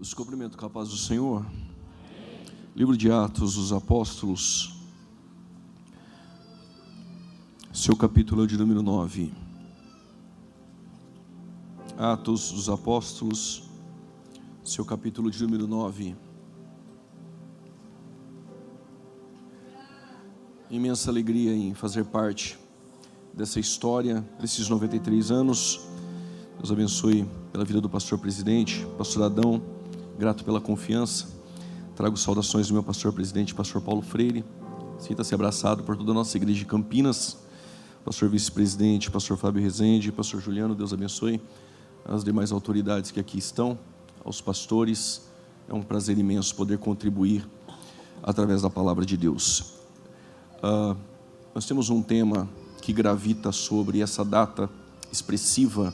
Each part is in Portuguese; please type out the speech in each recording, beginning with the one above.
Os cumprimento com a paz do Senhor. Livro de Atos dos Apóstolos, seu capítulo de número 9. Atos dos Apóstolos, seu capítulo de número 9. Imensa alegria em fazer parte dessa história, desses 93 anos. Deus abençoe pela vida do pastor presidente, pastor Adão, grato pela confiança. Trago saudações do meu pastor presidente, pastor Paulo Freire. Sinta-se abraçado por toda a nossa igreja de Campinas. Pastor vice-presidente, pastor Fábio Rezende, pastor Juliano, Deus abençoe as demais autoridades que aqui estão, aos pastores. É um prazer imenso poder contribuir através da palavra de Deus. Nós temos um tema que gravita sobre essa data expressiva,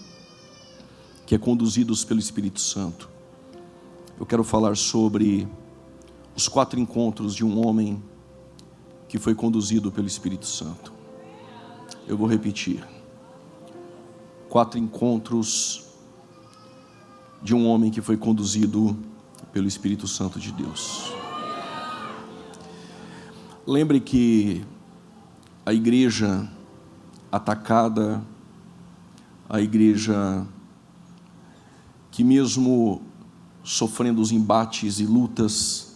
que é conduzidos pelo Espírito Santo. Eu quero falar sobre os 4 encontros de um homem que foi conduzido pelo Espírito Santo. Eu vou repetir: 4 encontros de um homem que foi conduzido pelo Espírito Santo de Deus. Lembre que a igreja atacada, a igreja que mesmo sofrendo os embates e lutas,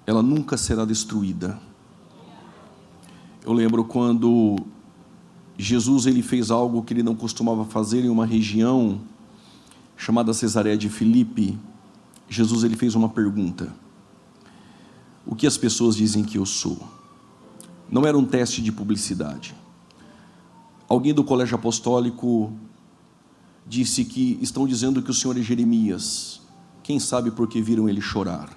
ela nunca será destruída. Eu lembro quando Jesus ele fez algo que ele não costumava fazer em uma região chamada Cesareia de Filipe. Jesus ele fez uma pergunta: o que as pessoas dizem que eu sou? Não era um teste de publicidade. Alguém do colégio apostólico disse que estão dizendo que o Senhor é Jeremias. Quem sabe porque viram ele chorar?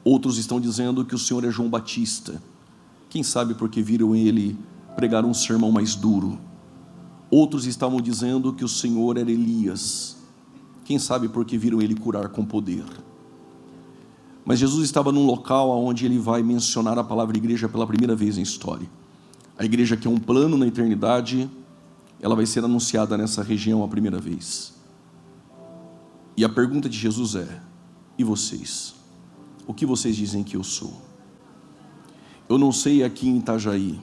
Outros estão dizendo que o Senhor é João Batista. Quem sabe porque viram ele pregar um sermão mais duro? Outros estavam dizendo que o Senhor era Elias. Quem sabe porque viram ele curar com poder? Mas Jesus estava num local onde ele vai mencionar a palavra igreja pela primeira vez na história. A igreja, que é um plano na eternidade, ela vai ser anunciada nessa região a primeira vez. E a pergunta de Jesus é: e vocês? O que vocês dizem que eu sou? Eu não sei aqui em Itajaí,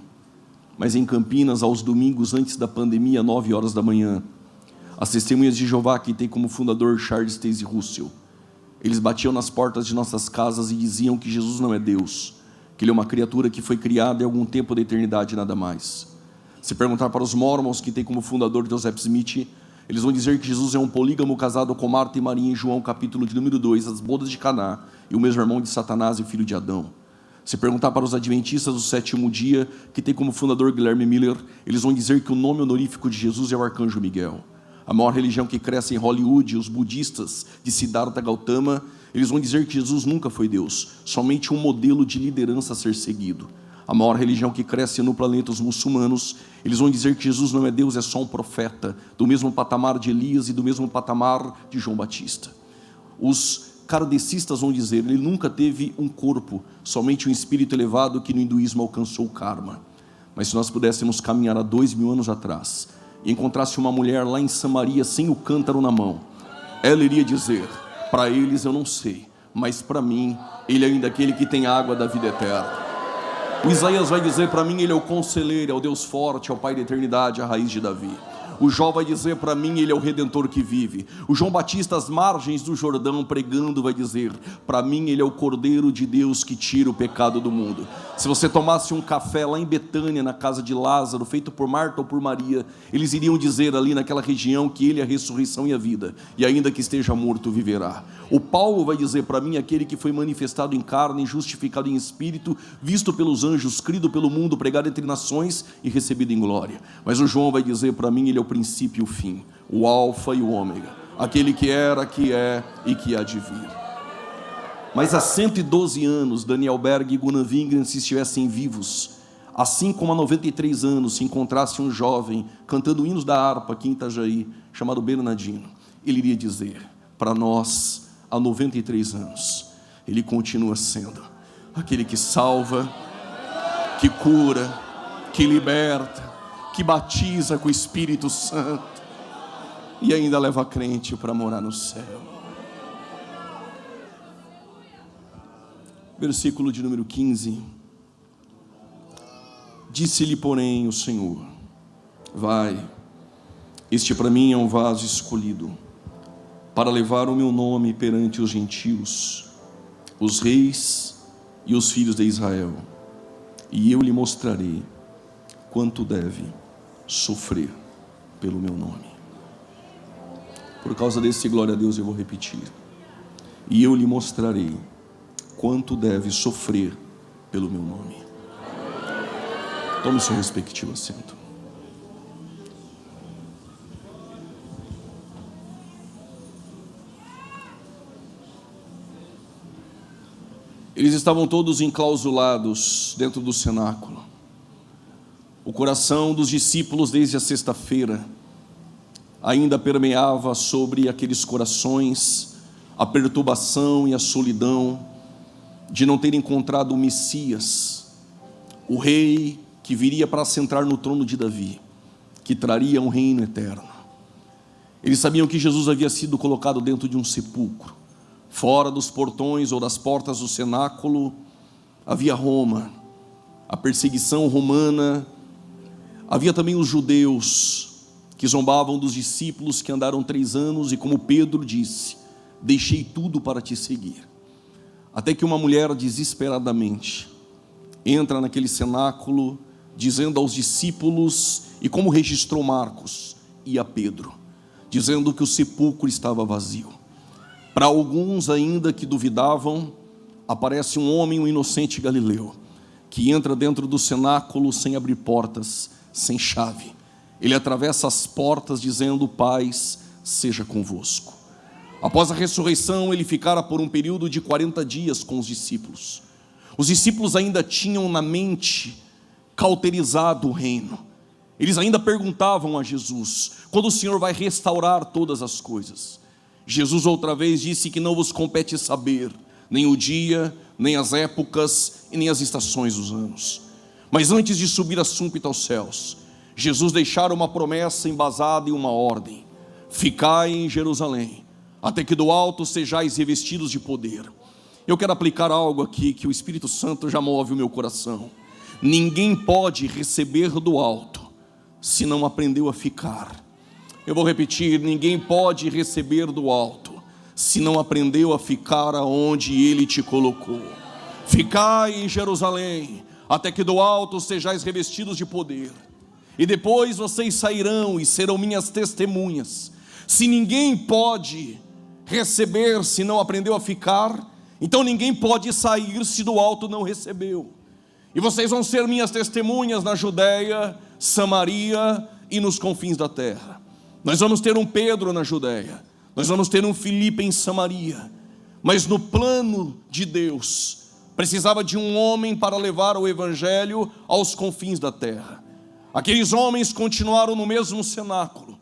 mas em Campinas, aos domingos antes da pandemia, 9 horas da manhã, as testemunhas de Jeová, que tem como fundador Charles Taze Russell, eles batiam nas portas de nossas casas e diziam que Jesus não é Deus, que ele é uma criatura que foi criada em algum tempo da eternidade e nada mais. Se perguntar para os Mormons, que tem como fundador Joseph Smith, eles vão dizer que Jesus é um polígamo casado com Marta e Maria em João capítulo de número 2, as bodas de Caná, e o mesmo irmão de Satanás e filho de Adão. Se perguntar para os adventistas do 7º dia, que tem como fundador Guilherme Miller, eles vão dizer que o nome honorífico de Jesus é o Arcanjo Miguel. A maior religião que cresce em Hollywood, os budistas de Siddhartha Gautama, eles vão dizer que Jesus nunca foi Deus, somente um modelo de liderança a ser seguido. A maior religião que cresce no planeta, os muçulmanos, eles vão dizer que Jesus não é Deus, é só um profeta, do mesmo patamar de Elias e do mesmo patamar de João Batista. Os kardecistas vão dizer: ele nunca teve um corpo, somente um espírito elevado que no hinduísmo alcançou o karma. Mas se nós pudéssemos caminhar há 2000 anos atrás e encontrasse uma mulher lá em Samaria sem o cântaro na mão, ela iria dizer: para eles eu não sei, mas para mim ele é ainda aquele que tem água da vida eterna. O Isaías vai dizer: para mim ele é o conselheiro, é o Deus forte, é o Pai da eternidade, a raiz de Davi. O Jó vai dizer: para mim ele é o Redentor que vive. O João Batista, às margens do Jordão, pregando, vai dizer: para mim ele é o Cordeiro de Deus que tira o pecado do mundo. Se você tomasse um café lá em Betânia, na casa de Lázaro, feito por Marta ou por Maria, eles iriam dizer ali naquela região que ele é a ressurreição e a vida, e ainda que esteja morto, viverá. O Paulo vai dizer: para mim aquele que foi manifestado em carne, justificado em espírito, visto pelos anjos, crido pelo mundo, pregado entre nações e recebido em glória. Mas o João vai dizer: para mim ele é o princípio e o fim, o alfa e o ômega, aquele que era, que é e que há de vir. Mas há 112 anos, Daniel Berg e Gunnar Wingren, se estivessem vivos, assim como há 93 anos, se encontrasse um jovem cantando hinos da harpa aqui em Itajaí, chamado Bernardino, ele iria dizer: para nós, há 93 anos, ele continua sendo aquele que salva, que cura, que liberta, que batiza com o Espírito Santo e ainda leva crente para morar no céu. versículo de número 15. Disse-lhe, porém, o Senhor: vai, este para mim é um vaso escolhido, para levar o meu nome perante os gentios, os reis e os filhos de Israel, e eu lhe mostrarei quanto deve sofrer pelo meu nome. Por causa desse glória a Deus eu vou repetir: e eu lhe mostrarei quanto deve sofrer pelo meu nome. Tome seu respectivo assento. Eles estavam todos enclausulados dentro do cenáculo. O coração dos discípulos, desde a sexta-feira, ainda permeava sobre aqueles corações a perturbação e a solidão de não ter encontrado o Messias, o rei que viria para assentar no trono de Davi, que traria um reino eterno. Eles sabiam que Jesus havia sido colocado dentro de um sepulcro. Fora dos portões ou das portas do cenáculo havia Roma, a perseguição romana. Havia também os judeus que zombavam dos discípulos que andaram 3 anos, e como Pedro disse: deixei tudo para te seguir. Até que uma mulher desesperadamente entra naquele cenáculo, dizendo aos discípulos, e como registrou Marcos e a Pedro, dizendo que o sepulcro estava vazio. Para alguns ainda que duvidavam, aparece um homem, um inocente galileu, que entra dentro do cenáculo sem abrir portas, sem chave. Ele atravessa as portas dizendo: paz seja convosco. Após a ressurreição, ele ficara por um período de 40 dias com os discípulos. Os discípulos ainda tinham na mente cauterizado o reino. Eles ainda perguntavam a Jesus: quando o Senhor vai restaurar todas as coisas? Jesus outra vez disse que não vos compete saber nem o dia, nem as épocas e nem as estações dos anos. Mas antes de subir a súmpita aos céus, Jesus deixara uma promessa embasada em uma ordem: ficai em Jerusalém, até que do alto sejais revestidos de poder. Eu quero aplicar algo aqui que o Espírito Santo já move o meu coração. Ninguém pode receber do alto se não aprendeu a ficar. Eu vou repetir: ninguém pode receber do alto se não aprendeu a ficar aonde Ele te colocou. Ficai em Jerusalém, até que do alto sejais revestidos de poder. E depois vocês sairão e serão minhas testemunhas. Se ninguém pode receber se não aprendeu a ficar, então ninguém pode sair se do alto não recebeu. E vocês vão ser minhas testemunhas na Judéia, Samaria e nos confins da terra. Nós vamos ter um Pedro na Judéia, nós vamos ter um Filipe em Samaria, mas no plano de Deus, precisava de um homem para levar o evangelho aos confins da terra. Aqueles homens continuaram no mesmo cenáculo.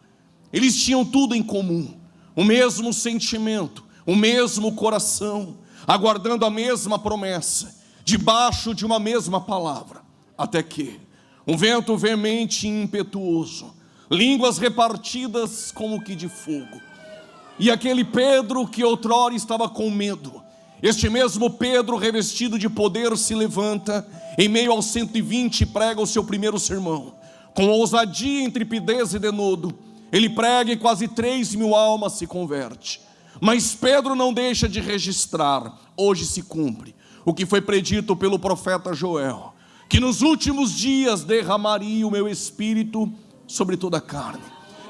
Eles tinham tudo em comum: o mesmo sentimento, o mesmo coração, aguardando a mesma promessa, debaixo de uma mesma palavra. Até que um vento veemente e impetuoso, línguas repartidas como que de fogo, e aquele Pedro que outrora estava com medo, este mesmo Pedro revestido de poder se levanta em meio aos 120 e prega o seu primeiro sermão. Com ousadia, intrepidez e denodo, ele prega e quase 3.000 almas se converte. Mas Pedro não deixa de registrar: hoje se cumpre o que foi predito pelo profeta Joel, que nos últimos dias derramaria o meu espírito sobre toda a carne.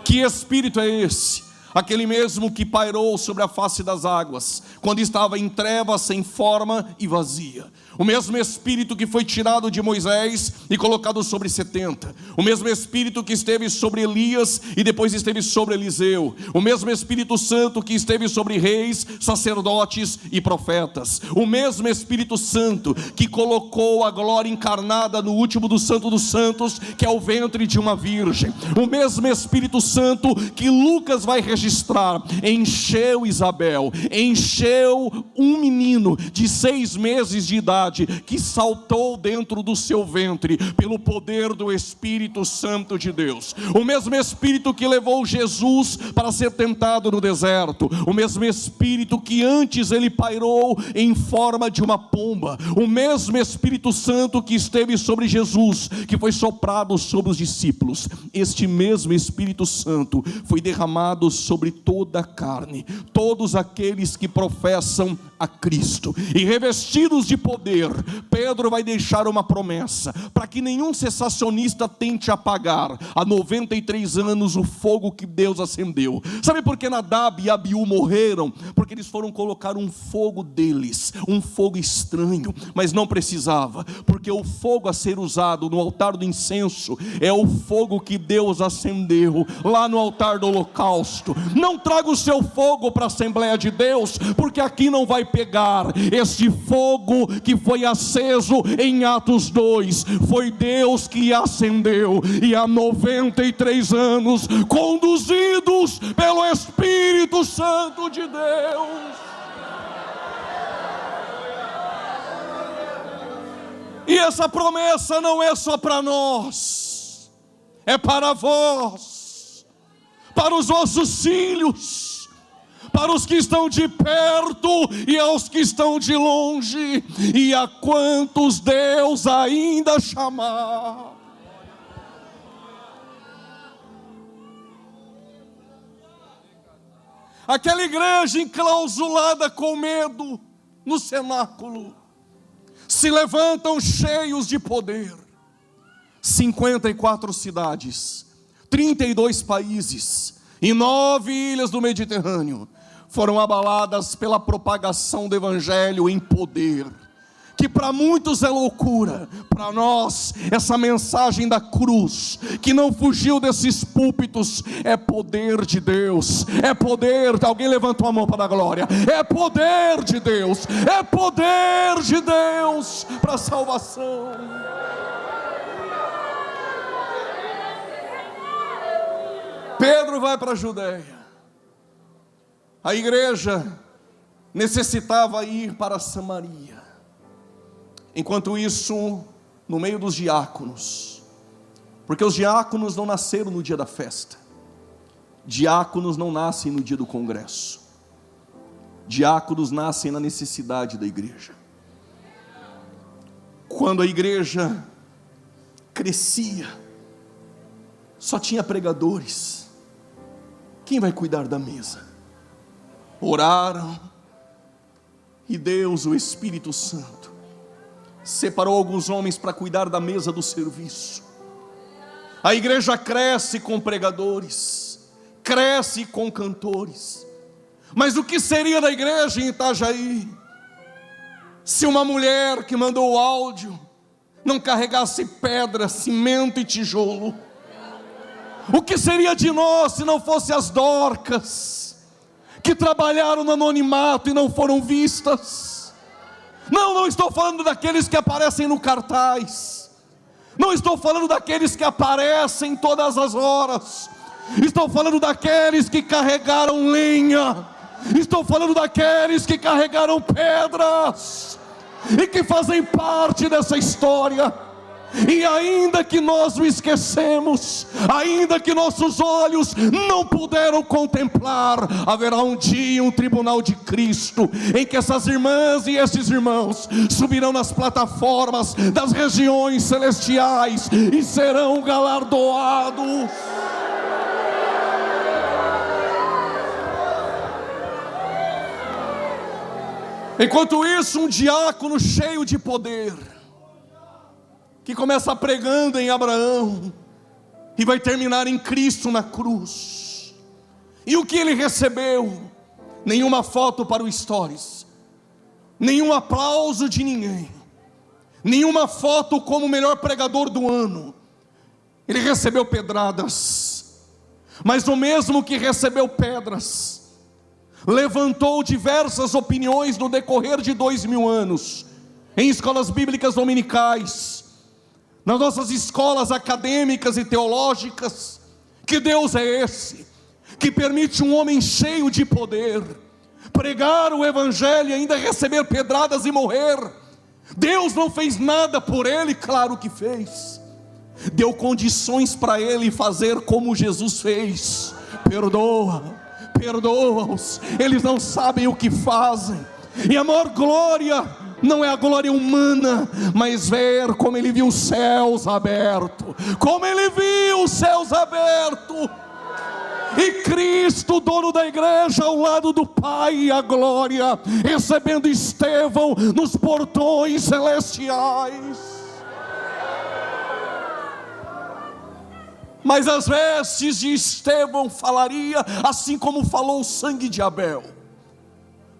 Que espírito é esse? Aquele mesmo que pairou sobre a face das águas, quando estava em trevas, sem forma e vazia. O mesmo Espírito que foi tirado de Moisés e colocado sobre 70. O mesmo Espírito que esteve sobre Elias e depois esteve sobre Eliseu. O mesmo Espírito Santo que esteve sobre reis, sacerdotes e profetas. O mesmo Espírito Santo que colocou a glória encarnada no último do Santo dos Santos, que é o ventre de uma virgem. O mesmo Espírito Santo que Lucas vai registrar registrar, encheu Isabel, encheu um menino de 6 meses de idade, que saltou dentro do seu ventre, pelo poder do Espírito Santo de Deus. O mesmo Espírito que levou Jesus para ser tentado no deserto, o mesmo Espírito que antes ele pairou em forma de uma pomba, o mesmo Espírito Santo que esteve sobre Jesus, que foi soprado sobre os discípulos, este mesmo Espírito Santo foi derramado sobre toda a carne, todos aqueles que professam a Cristo, e revestidos de poder, Pedro vai deixar uma promessa, para que nenhum cessacionista tente apagar, há 93 anos, o fogo que Deus acendeu. Sabe por que Nadab e Abiú morreram? Porque eles foram colocar um fogo deles, um fogo estranho, mas não precisava, porque o fogo a ser usado no altar do incenso, é o fogo que Deus acendeu, lá no altar do holocausto. Não traga o seu fogo para a Assembleia de Deus, porque aqui não vai pegar. Este fogo que foi aceso em Atos 2, foi Deus que acendeu, e há 93 anos, conduzidos pelo Espírito Santo de Deus. E essa promessa não é só para nós, é para vós, para os vossos filhos, para os que estão de perto e aos que estão de longe, e a quantos Deus ainda chamar. Aquela igreja enclausulada com medo no cenáculo, se levantam cheios de poder. 54 cidades, 32 países e 9 ilhas do Mediterrâneo foram abaladas pela propagação do Evangelho em poder, que para muitos é loucura, para nós essa mensagem da cruz, que não fugiu desses púlpitos, é poder de Deus, é poder. Alguém levanta uma mão para a glória. É poder de Deus, é poder de Deus para a salvação. Pedro vai para a Judéia, a igreja necessitava ir para Samaria. Enquanto isso, no meio dos diáconos, porque os diáconos não nasceram no dia da festa, diáconos não nascem no dia do congresso, diáconos nascem na necessidade da igreja. Quando a igreja crescia, só tinha pregadores. Quem vai cuidar da mesa? Oraram, e Deus, o Espírito Santo, separou alguns homens para cuidar da mesa do serviço. A igreja cresce com pregadores, cresce com cantores. Mas o que seria da igreja em Itajaí, se uma mulher que mandou o áudio não carregasse pedra, cimento e tijolo? O que seria de nós se não fosse as Dorcas, que trabalharam no anonimato e não foram vistas? Não estou falando daqueles que aparecem no cartaz, não estou falando daqueles que aparecem todas as horas, estou falando daqueles que carregaram lenha, estou falando daqueles que carregaram pedras, e que fazem parte dessa história. E ainda que nós o esquecemos, ainda que nossos olhos não puderam contemplar, haverá um dia um tribunal de Cristo, em que essas irmãs e esses irmãos subirão nas plataformas das regiões celestiais e serão galardoados. Enquanto isso, um diácono cheio de poder, que começa pregando em Abraão e vai terminar em Cristo na cruz. E o que ele recebeu? Nenhuma foto para o Stories, nenhum aplauso de ninguém, nenhuma foto como o melhor pregador do ano. Ele recebeu pedradas, mas o mesmo que recebeu pedras, levantou diversas opiniões no decorrer de 2000 anos, em escolas bíblicas dominicais, nas nossas escolas acadêmicas e teológicas. Que Deus é esse que permite um homem cheio de poder pregar o evangelho e ainda receber pedradas e morrer. Deus não fez nada por ele? Claro que fez. Deu condições para ele fazer como Jesus fez. Perdoa-os, eles não sabem o que fazem. E a maior glória não é a glória humana, mas ver como ele viu os céus abertos, como ele viu os céus abertos, e Cristo, dono da igreja, ao lado do Pai e a glória, recebendo Estevão nos portões celestiais. Mas as vestes de Estevão falaria, assim como falou o sangue de Abel,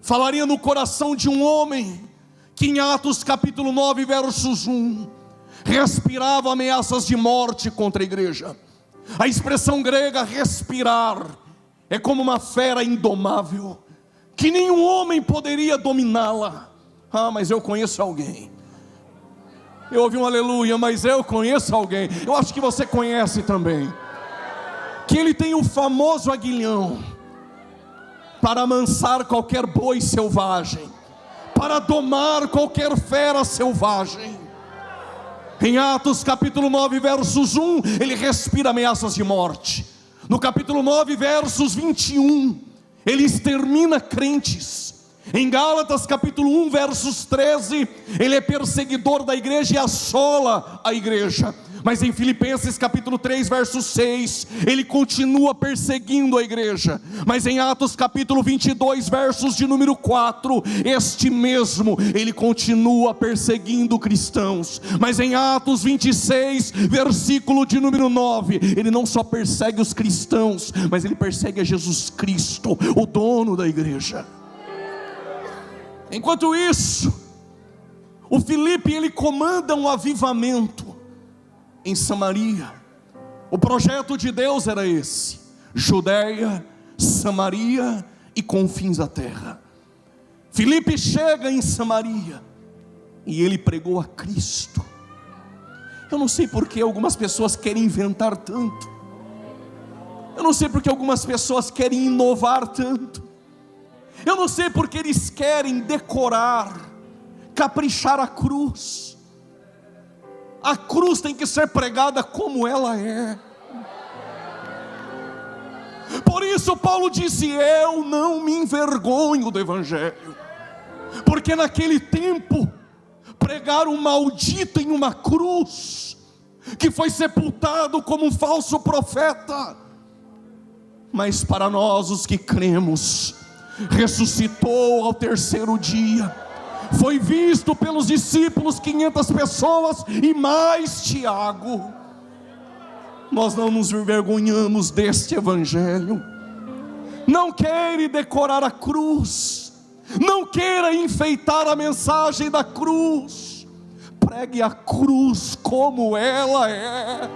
falaria no coração de um homem que em Atos capítulo 9 versos 1, respirava ameaças de morte contra a igreja. A expressão grega respirar é como uma fera indomável, que nenhum homem poderia dominá-la. Mas eu conheço alguém. Eu ouvi um aleluia, mas eu conheço alguém. Eu acho que você conhece também. Que ele tem o famoso aguilhão para amansar qualquer boi selvagem, para domar qualquer fera selvagem. Em Atos capítulo 9 versos 1, ele respira ameaças de morte. No capítulo 9 versos 21, ele extermina crentes. Em Gálatas capítulo 1 versos 13, ele é perseguidor da igreja e assola a igreja. Mas em Filipenses capítulo 3 verso 6, ele continua perseguindo a igreja. Mas em Atos capítulo 22 versos de número 4, este mesmo, ele continua perseguindo cristãos. Mas em Atos 26 versículo de número 9, ele não só persegue os cristãos, mas ele persegue a Jesus Cristo, o dono da igreja. Enquanto isso, o Filipe, ele comanda um avivamento em Samaria. O projeto de Deus era esse: Judeia, Samaria e confins da terra. Filipe chega em Samaria e ele pregou a Cristo. Eu não sei porque algumas pessoas querem inventar tanto. Eu não sei porque algumas pessoas querem inovar tanto. Eu não sei porque eles querem decorar, caprichar a cruz. A cruz tem que ser pregada como ela é. Por isso Paulo disse: eu não me envergonho do evangelho, porque naquele tempo pregaram um maldito em uma cruz, que foi sepultado como um falso profeta, mas para nós os que cremos, ressuscitou ao terceiro dia, foi visto pelos discípulos 500 pessoas e mais Tiago. Nós não nos envergonhamos deste evangelho. Não queira decorar a cruz, não queira enfeitar a mensagem da cruz. Pregue a cruz como ela é.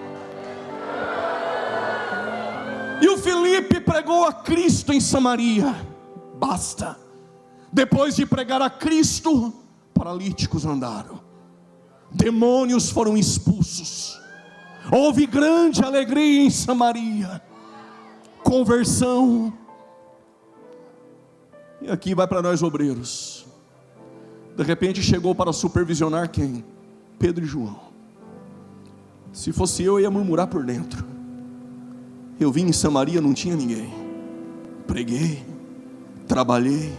E o Filipe pregou a Cristo em Samaria. Basta. Depois de pregar a Cristo, paralíticos andaram, demônios foram expulsos, houve grande alegria em Samaria, conversão. E aqui vai para nós obreiros. De repente chegou para supervisionar quem? Pedro e João. Se fosse eu ia murmurar por dentro. Eu vim em Samaria, não tinha ninguém. Preguei, trabalhei,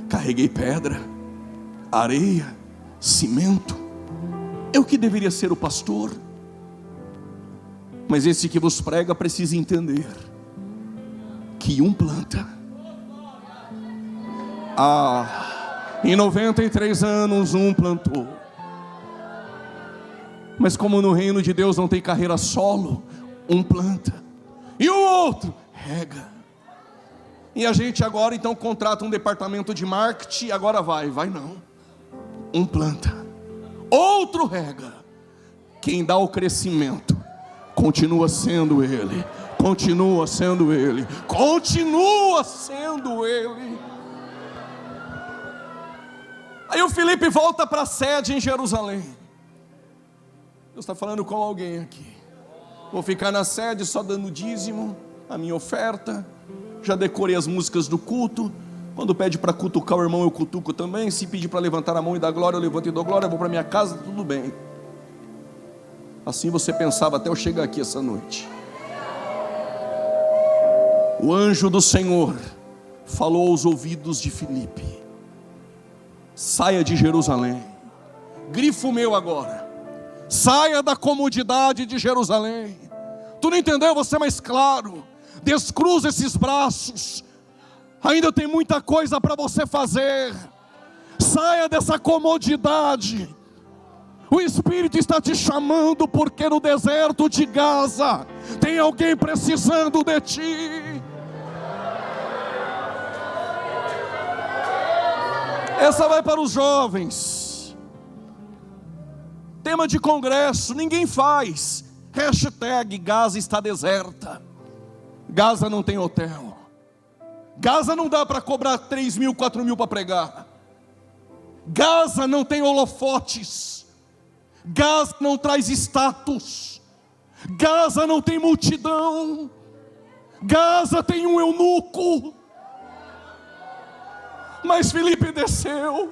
carreguei pedra, areia, cimento. Eu que deveria ser o pastor. Mas esse que vos prega precisa entender que um planta. Em 93 anos um plantou. Mas como no reino de Deus não tem carreira solo, um planta e o outro rega. E a gente agora então contrata um departamento de marketing. Agora vai não. Um planta, outro rega. Quem dá o crescimento continua sendo ele. Continua sendo ele. Continua sendo ele. Aí o Filipe volta para a sede em Jerusalém. Deus está falando com alguém aqui. Vou ficar na sede só dando dízimo, a minha oferta, já decorei as músicas do culto. Quando pede para cutucar o irmão, eu cutuco também. Se pedir para levantar a mão e dar glória, eu levanto e dou glória. Eu vou para minha casa, tudo bem. Assim você pensava até eu chegar aqui essa noite. O anjo do Senhor falou aos ouvidos de Filipe: saia de Jerusalém. Grifo meu agora: saia da comodidade de Jerusalém. Tu não entendeu? Você é mais claro. Descruza esses braços. Ainda tem muita coisa para você fazer. Saia dessa comodidade. O Espírito está te chamando, porque no deserto de Gaza tem alguém precisando de ti. Essa vai para os jovens. Tema de congresso: ninguém faz. Hashtag Gaza está deserta. Gaza não tem hotel. Gaza não dá para cobrar 3 mil, 4 mil para pregar. Gaza não tem holofotes. Gaza não traz status. Gaza não tem multidão. Gaza tem um eunuco. Mas Filipe desceu,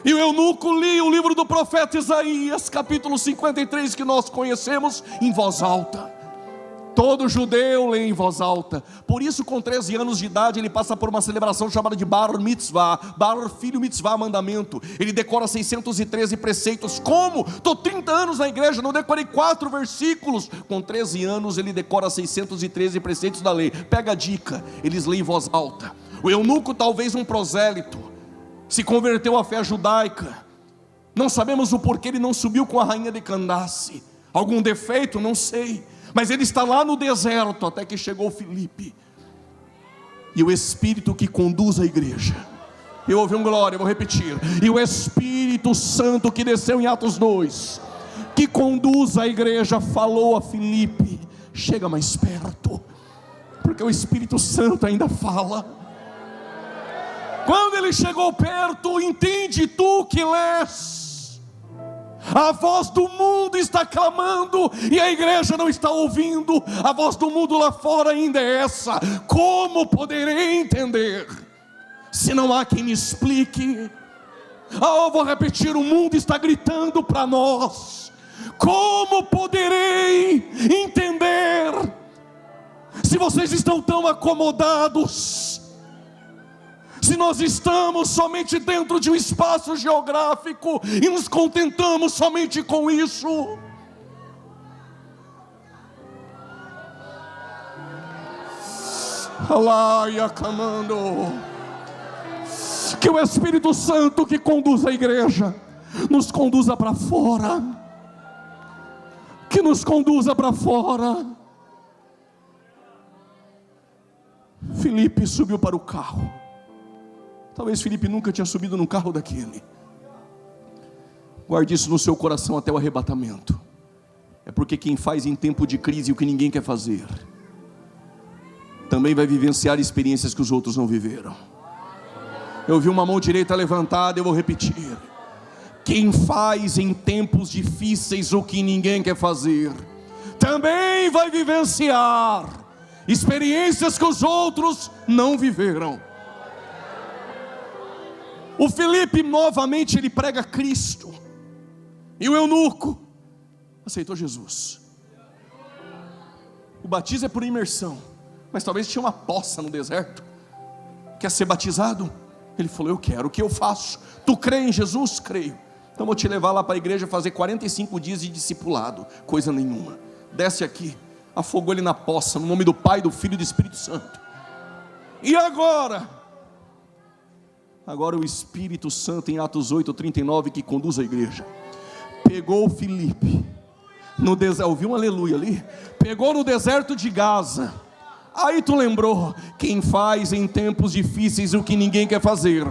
e o eunuco lia o livro do profeta Isaías, capítulo 53, que nós conhecemos, em voz alta. Todo judeu lê em voz alta. Por isso, com 13 anos de idade, ele passa por uma celebração chamada de Bar Mitzvah. Bar, filho, Mitzvah, mandamento. Ele decora 613 preceitos. Como? Estou 30 anos na igreja, não decorei 4 versículos. Com 13 anos, ele decora 613 preceitos da lei. Pega a dica, eles leem em voz alta. O eunuco, talvez um prosélito, se converteu à fé judaica. Não sabemos o porquê ele não subiu com a rainha de Candace. Algum defeito? Não sei. Mas ele está lá no deserto, até que chegou Filipe. E o Espírito que conduz a igreja, eu ouvi um glória, eu vou repetir. E o Espírito Santo que desceu em Atos 2, que conduz a igreja, falou a Filipe: chega mais perto, porque o Espírito Santo ainda fala. Quando ele chegou perto: entende tu que lês, a voz do mundo está clamando e a igreja não está ouvindo. A voz do mundo lá fora ainda é essa: como poderei entender se não há quem me explique? Eu vou repetir: o mundo está gritando para nós: como poderei entender se vocês estão tão acomodados? Se nós estamos somente dentro de um espaço geográfico e nos contentamos somente com isso. Alaia camando. Que o Espírito Santo que conduz a igreja nos conduza para fora. Que nos conduza para fora. Filipe subiu para o carro. Talvez Filipe nunca tinha subido num carro daquele. Guarde isso no seu coração até o arrebatamento. É porque quem faz em tempo de crise o que ninguém quer fazer, também vai vivenciar experiências que os outros não viveram. Eu vi uma mão direita levantada, eu vou repetir: quem faz em tempos difíceis o que ninguém quer fazer, também vai vivenciar experiências que os outros não viveram. O Filipe novamente ele prega Cristo, e o eunuco aceitou Jesus. O batismo é por imersão, mas talvez tinha uma poça no deserto. Quer ser batizado? Ele falou: eu quero. O que eu faço? Tu crê em Jesus? Creio. Então vou te levar lá para a igreja fazer 45 dias de discipulado. Coisa nenhuma. Desce aqui. Afogou ele na poça, no nome do Pai, do Filho e do Espírito Santo. E agora o Espírito Santo, em Atos 8:39, que conduz a igreja, pegou Filipe no deserto. Ouviu um aleluia ali? Pegou no deserto de Gaza. Aí tu lembrou: quem faz em tempos difíceis o que ninguém quer fazer,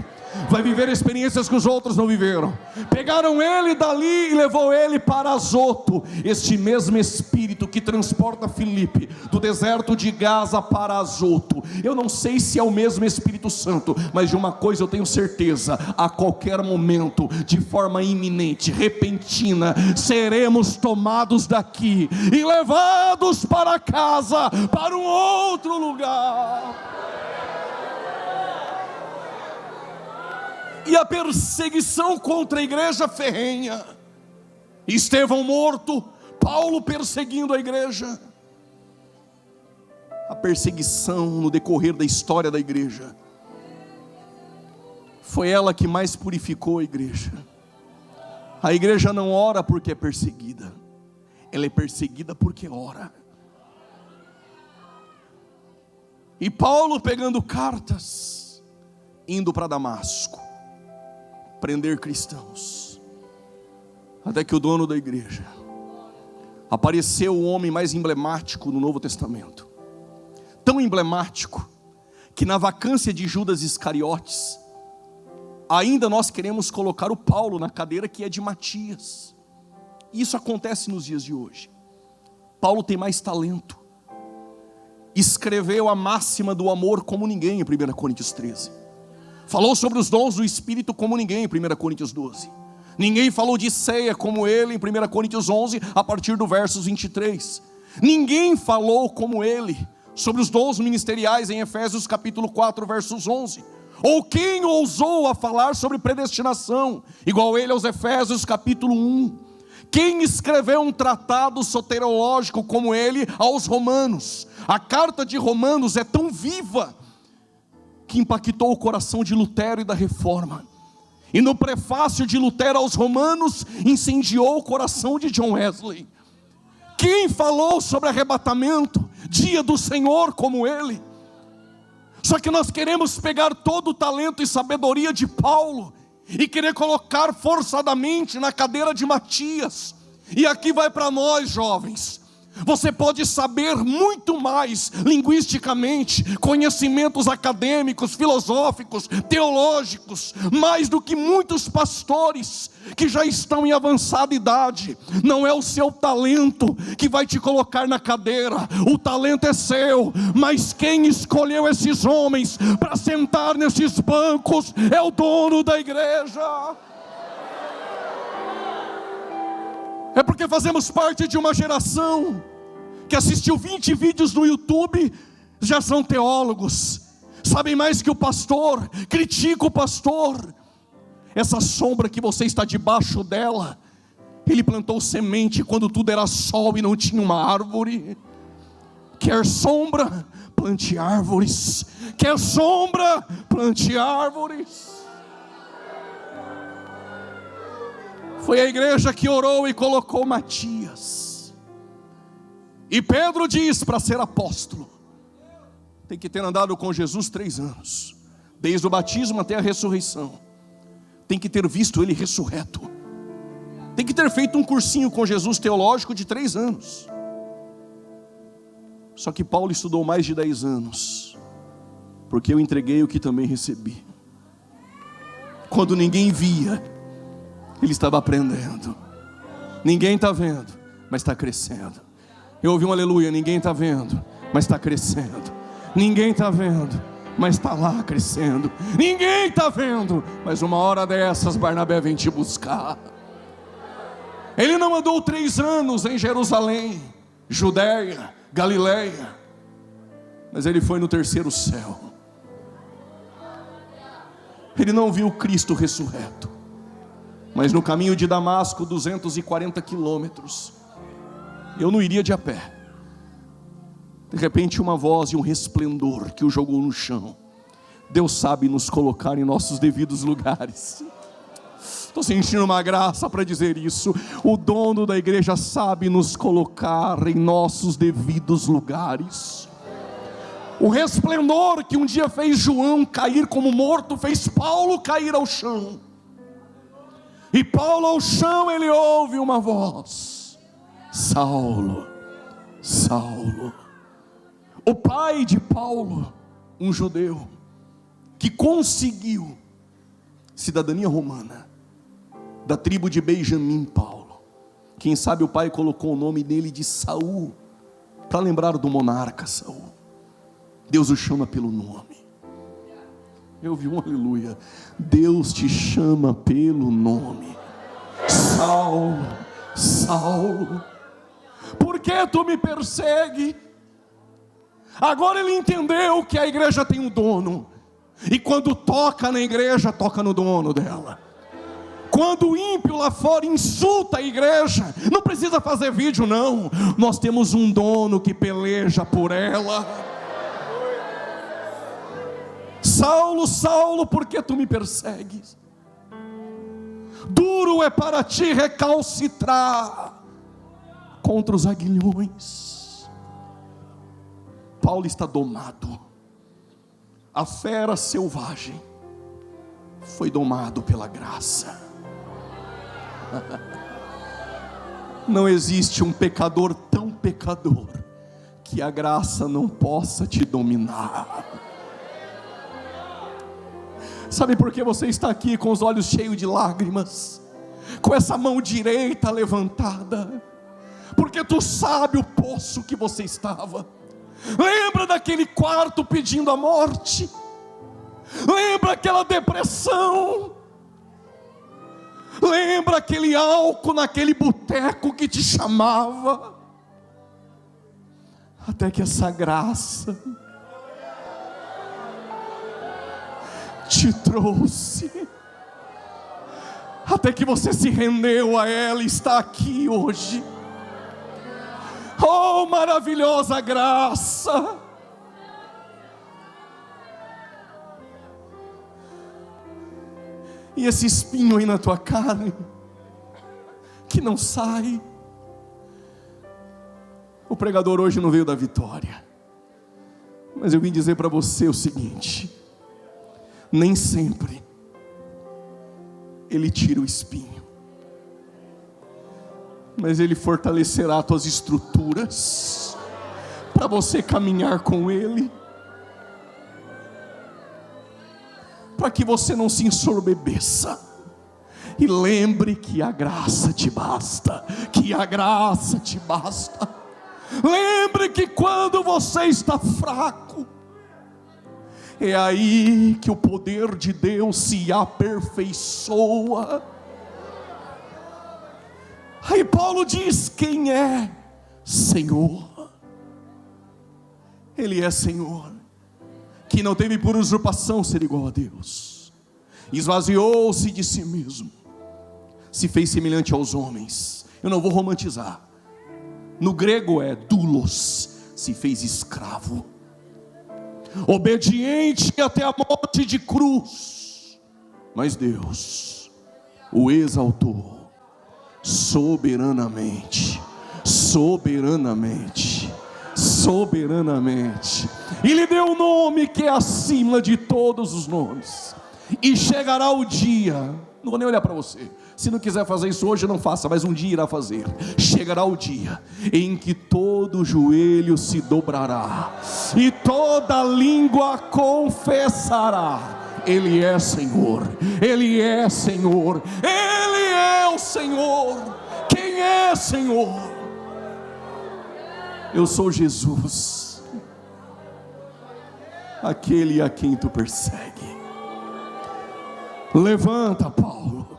vai viver experiências que os outros não viveram. Pegaram ele dali e levou ele para Azoto. Este mesmo Espírito Espírito que transporta Filipe do deserto de Gaza para Azoto. Eu não sei se é o mesmo Espírito Santo, mas de uma coisa eu tenho certeza: a qualquer momento, de forma iminente, repentina, seremos tomados daqui e levados para casa, para um outro lugar. E a perseguição contra a igreja ferrenha, Estevão morto, Paulo perseguindo a igreja. A perseguição no decorrer da história da igreja foi ela que mais purificou a igreja. A igreja não ora porque é perseguida, ela é perseguida porque ora. E Paulo pegando cartas, indo para Damasco, prender cristãos, até que o dono da igreja, apareceu o homem mais emblemático no Novo Testamento, tão emblemático, que na vacância de Judas Iscariotes, ainda nós queremos colocar o Paulo na cadeira que é de Matias. Isso acontece nos dias de hoje. Paulo tem mais talento, escreveu a máxima do amor como ninguém em 1 Coríntios 13, falou sobre os dons do Espírito como ninguém em 1 Coríntios 12. Ninguém falou de ceia como ele em 1 Coríntios 11, a partir do versos 23. Ninguém falou como ele sobre os dons ministeriais em Efésios capítulo 4, versos 11. Ou quem ousou a falar sobre predestinação, igual ele aos Efésios capítulo 1. Quem escreveu um tratado soteriológico como ele aos Romanos? A carta de Romanos é tão viva que impactou o coração de Lutero e da Reforma. E no prefácio de Lutero aos Romanos, incendiou o coração de John Wesley. Quem falou sobre arrebatamento, dia do Senhor, como ele? Só que nós queremos pegar todo o talento e sabedoria de Paulo e querer colocar forçadamente na cadeira de Matias. E aqui vai para nós, jovens. Você pode saber muito mais linguisticamente, conhecimentos acadêmicos, filosóficos, teológicos, mais do que muitos pastores que já estão em avançada idade. Não é o seu talento que vai te colocar na cadeira, o talento é seu, mas quem escolheu esses homens para sentar nesses bancos é o dono da igreja. É porque fazemos parte de uma geração que assistiu 20 vídeos no YouTube, já são teólogos, sabem mais que o pastor, critica o pastor. Essa sombra que você está debaixo dela, ele plantou semente quando tudo era sol e não tinha uma árvore. Quer sombra, plante árvores. Quer sombra, plante árvores. Foi a igreja que orou e colocou Matias. E Pedro diz: para ser apóstolo, tem que ter andado com Jesus 3 anos, desde o batismo até a ressurreição. Tem que ter visto ele ressurreto. Tem que ter feito um cursinho com Jesus teológico de 3 anos. Só que Paulo estudou mais de 10 anos, porque eu entreguei o que também recebi. Quando ninguém via, ele estava aprendendo. Ninguém está vendo, mas está crescendo. Eu ouvi um aleluia. Ninguém está vendo, mas está crescendo. Ninguém está vendo, mas está lá crescendo. Ninguém está vendo, mas uma hora dessas Barnabé vem te buscar. Ele não andou 3 anos em Jerusalém, Judéia, Galileia, mas ele foi no 3º céu. Ele não viu Cristo ressurreto, mas no caminho de Damasco, 240 quilômetros, eu não iria de a pé. De repente uma voz e um resplendor que o jogou no chão. Deus sabe nos colocar em nossos devidos lugares. Estou sentindo uma graça para dizer isso. O dono da igreja sabe nos colocar em nossos devidos lugares. O resplendor que um dia fez João cair como morto, fez Paulo cair ao chão. E Paulo ao chão, ele ouve uma voz: Saulo, Saulo. O pai de Paulo, um judeu, que conseguiu cidadania romana, da tribo de Benjamim, Paulo, Quem sabe o pai colocou o nome nele de Saul, para lembrar do monarca Saul. Deus o chama pelo nome. Eu vi um aleluia. Deus te chama pelo nome. Saulo, Saulo, por que tu me persegue? Agora ele entendeu que a igreja tem um dono, e quando toca na igreja, toca no dono dela. Quando o ímpio lá fora insulta a igreja, não precisa fazer vídeo não, nós temos um dono que peleja por ela. Saulo, Saulo, por que tu me persegues? Duro é para ti recalcitrar contra os aguilhões. Paulo está domado. A fera selvagem foi domado pela graça. Não existe um pecador tão pecador que a graça não possa te dominar. Sabe por que você está aqui com os olhos cheios de lágrimas, com essa mão direita levantada? Porque tu sabe o poço que você estava. Lembra daquele quarto pedindo a morte? Lembra aquela depressão? Lembra aquele álcool naquele boteco que te chamava? Até que essa graça te trouxe, até que você se rendeu a ela e está aqui hoje. Oh, maravilhosa graça! E esse espinho aí na tua carne, que não sai. O pregador hoje não veio da vitória, mas eu vim dizer para você o seguinte: nem sempre Ele tira o espinho, mas Ele fortalecerá tuas estruturas, para você caminhar com Ele, para que você não se ensorbebeça. E lembre que a graça te basta, que a graça te basta. Lembre que quando você está fraco, é aí que o poder de Deus se aperfeiçoa. Aí Paulo diz: quem é Senhor? Ele é Senhor, que não teve por usurpação ser igual a Deus, esvaziou-se de si mesmo, se fez semelhante aos homens. Eu não vou romantizar, no grego é doulos, se fez escravo, obediente até a morte de cruz, mas Deus o exaltou soberanamente, soberanamente, soberanamente, e lhe deu um nome que é acima de todos os nomes. E chegará o dia, não vou nem olhar para você, se não quiser fazer isso hoje não faça, mas um dia irá fazer. Chegará o dia em que todo joelho se dobrará e toda língua confessará: Ele é Senhor, Ele é Senhor, Ele é o Senhor. Quem é Senhor? Eu sou Jesus, aquele a quem tu persegue. Levanta, Paulo,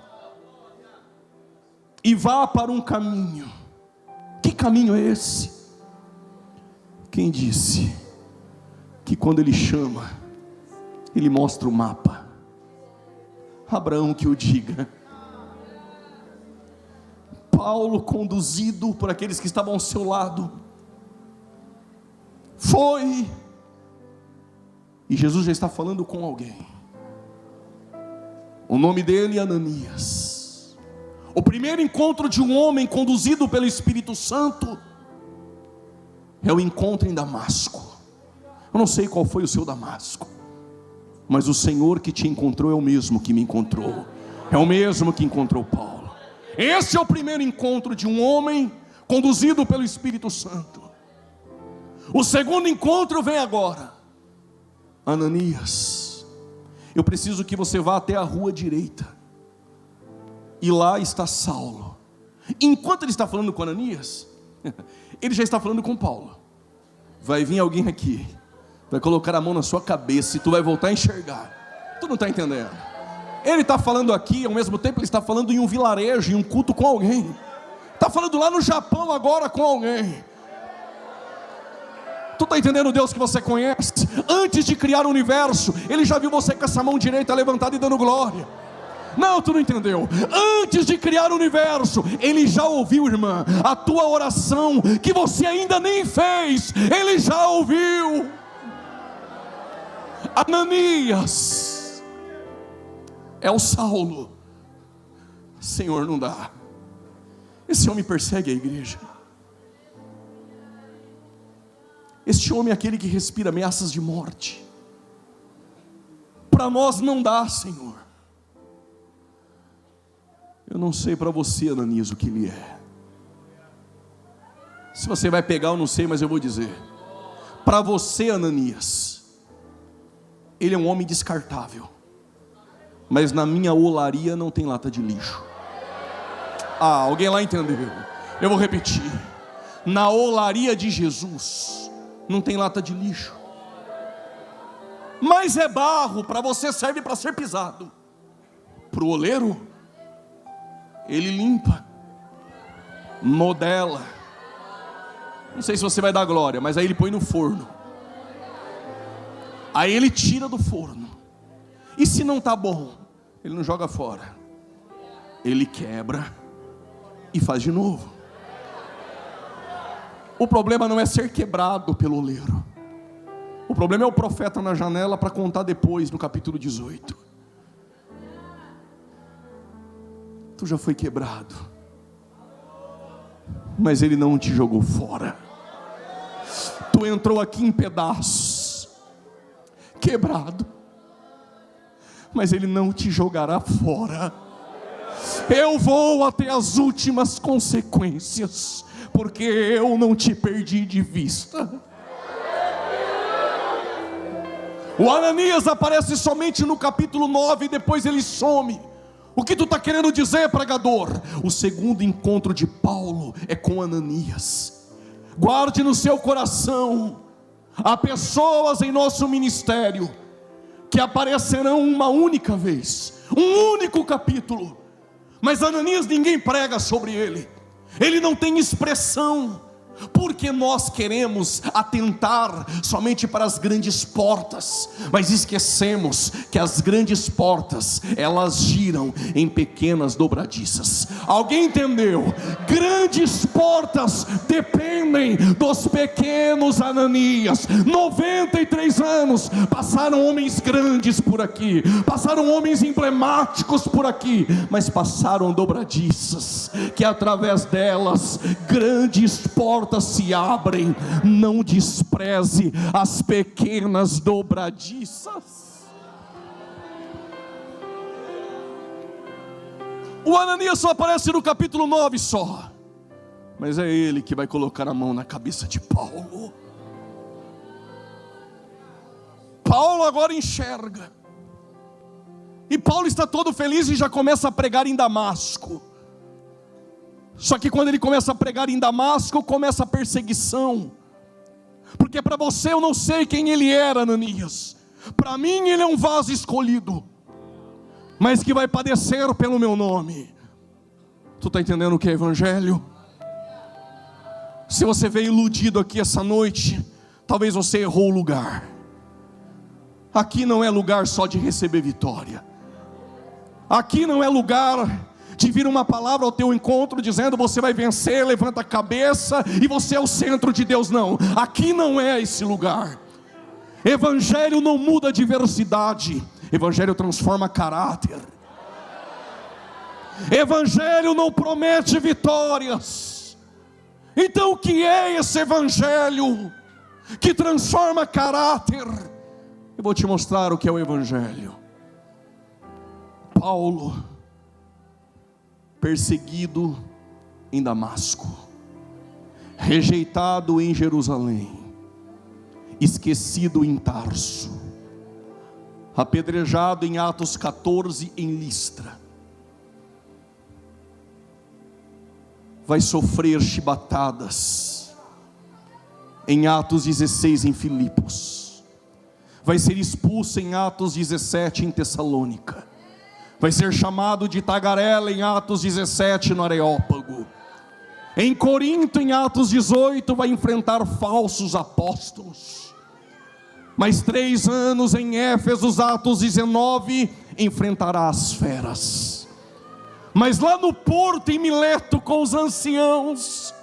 e vá para um caminho. Que caminho é esse? Quem disse que quando Ele chama, Ele mostra o mapa? Abraão que o diga. Paulo, conduzido por aqueles que estavam ao seu lado, foi, e Jesus já está falando com alguém. O nome dele é Ananias. O primeiro encontro de um homem conduzido pelo Espírito Santo é o encontro em Damasco. Eu não sei qual foi o seu Damasco, mas o Senhor que te encontrou é o mesmo que me encontrou, é o mesmo que encontrou Paulo. Esse é o primeiro encontro de um homem conduzido pelo Espírito Santo. O segundo encontro vem agora. Ananias, eu preciso que você vá até a rua direita, e lá está Saulo. Enquanto ele está falando com Ananias, ele já está falando com Paulo. Vai vir alguém aqui, vai colocar a mão na sua cabeça e tu vai voltar a enxergar. Tu não está entendendo? Ele está falando aqui, ao mesmo tempo ele está falando em um vilarejo, em um culto com alguém. Está falando lá no Japão agora com alguém. Tu está entendendo o Deus que você conhece? Antes de criar o universo, Ele já viu você com essa mão direita levantada e dando glória. Não, tu não entendeu. Antes de criar o universo, Ele já ouviu, irmã, a tua oração que você ainda nem fez. Ele já ouviu. Ananias é o Saulo. Senhor, não dá. Esse homem persegue a igreja. Este homem é aquele que respira ameaças de morte. Para nós não dá, Senhor. Eu não sei para você, Ananias, o que ele é. Se você vai pegar, eu não sei, mas eu vou dizer. Para você, Ananias, ele é um homem descartável. Mas na minha olaria não tem lata de lixo. Ah, alguém lá entendeu? Eu vou repetir. Na olaria de Jesus não tem lata de lixo. Mas é barro, para você serve para ser pisado. Para o oleiro, ele limpa, modela. Não sei se você vai dar glória, mas aí ele põe no forno. Aí ele tira do forno. E se não está bom, ele não joga fora. Ele quebra e faz de novo. O problema não é ser quebrado pelo oleiro. O problema é o profeta na janela para contar depois, no capítulo 18. Tu já foi quebrado, mas ele não te jogou fora. Tu entrou aqui em pedaços, quebrado, mas ele não te jogará fora. Eu vou até as últimas consequências, porque eu não te perdi de vista. O Ananias aparece somente no capítulo 9 e depois ele some. O que tu está querendo dizer, pregador? O segundo encontro de Paulo é com Ananias. Guarde no seu coração. Há pessoas em nosso ministério que aparecerão uma única vez, um único capítulo, mas Ananias ninguém prega sobre ele. Ele não tem expressão, porque nós queremos atentar somente para as grandes portas, mas esquecemos que as grandes portas, elas giram em pequenas dobradiças. Alguém entendeu? Grandes portas dependem dos pequenos Ananias. 93 anos passaram homens grandes por aqui, passaram homens emblemáticos por aqui, mas passaram dobradiças, que através delas grandes portas se abrem. Não despreze as pequenas dobradiças. O Ananias só aparece no capítulo 9 só, mas é ele que vai colocar a mão na cabeça de Paulo. Paulo agora enxerga, e Paulo está todo feliz e já começa a pregar em Damasco. Só que quando ele começa a pregar em Damasco, começa a perseguição. Porque para você eu não sei quem ele era, Ananias. Para mim ele é um vaso escolhido, mas que vai padecer pelo meu nome. Tu está entendendo o que é evangelho? Se você veio iludido aqui essa noite, talvez você errou o lugar. Aqui não é lugar só de receber vitória. Aqui não é lugar de vir uma palavra ao teu encontro dizendo você vai vencer, levanta a cabeça e você é o centro de Deus. Não, aqui não é esse lugar. Evangelho não muda a diversidade, evangelho transforma caráter. Evangelho não promete vitórias. Então o que é esse evangelho que transforma caráter? Eu vou te mostrar o que é o evangelho. Paulo, perseguido em Damasco, rejeitado em Jerusalém, esquecido em Tarso, apedrejado em Atos 14 em Listra. vai sofrer chibatadas. Em Atos 16 em Filipos, vai ser expulso em Atos 17 em Tessalônica, vai ser chamado de tagarela em Atos 17 no Areópago. Em Corinto, em Atos 18, vai enfrentar falsos apóstolos. Mais 3 anos em Éfeso, Atos 19, enfrentará as feras. Mas lá no porto, em Mileto, com os anciãos,